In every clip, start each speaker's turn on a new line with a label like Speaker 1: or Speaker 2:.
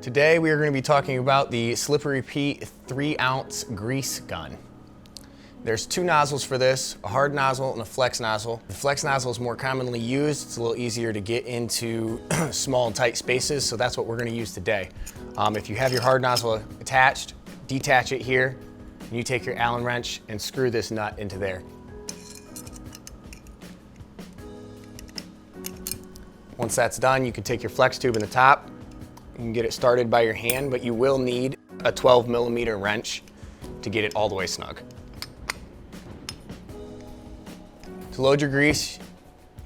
Speaker 1: Today we are going to be talking about the Slippery Pete 3-ounce grease gun. There's two nozzles for this, a hard nozzle and a flex nozzle. The flex nozzle is more commonly used. It's a little easier to get into small and tight spaces, so that's what we're going to use today. If you have your hard nozzle attached, detach it here, and you take your Allen wrench and screw this nut into there. Once that's done, you can take your flex tube in the top. You can get it started by your hand, but you will need a 12mm wrench to get it all the way snug. To load your grease,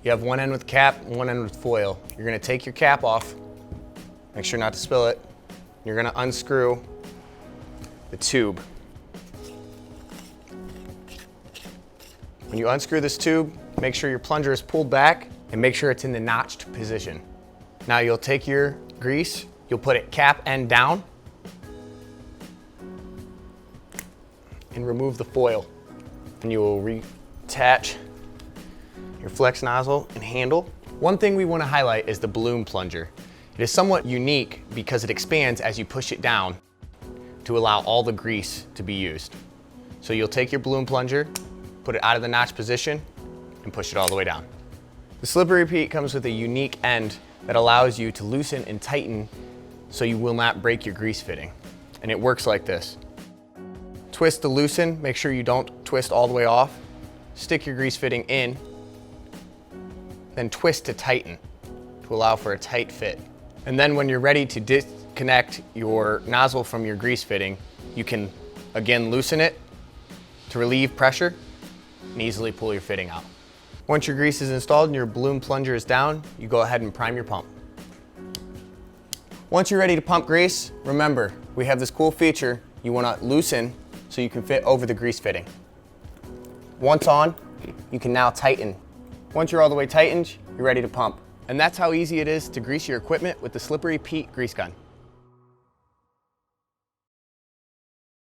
Speaker 1: you have one end with cap and one end with foil. You're gonna take your cap off, make sure not to spill it. You're gonna unscrew the tube. When you unscrew this tube, make sure your plunger is pulled back and make sure it's in the notched position. Now you'll take your grease, you'll put it cap end down and remove the foil. And you will reattach your flex nozzle and handle. One thing we want to highlight is the balloon plunger. It is somewhat unique because it expands as you push it down to allow all the grease to be used. So you'll take your balloon plunger, put it out of the notch position, and push it all the way down. The Slippery Pete comes with a unique end that allows you to loosen and tighten so you will not break your grease fitting. And it works like this. Twist to loosen, make sure you don't twist all the way off. Stick your grease fitting in, then twist to tighten to allow for a tight fit. And then when you're ready to disconnect your nozzle from your grease fitting, you can again loosen it to relieve pressure and easily pull your fitting out. Once your grease is installed and your balloon plunger is down, you go ahead and prime your pump. Once you're ready to pump grease, remember, we have this cool feature you want to loosen so you can fit over the grease fitting. Once on, you can now tighten. Once you're all the way tightened, you're ready to pump. And that's how easy it is to grease your equipment with the Slippery Pete grease gun.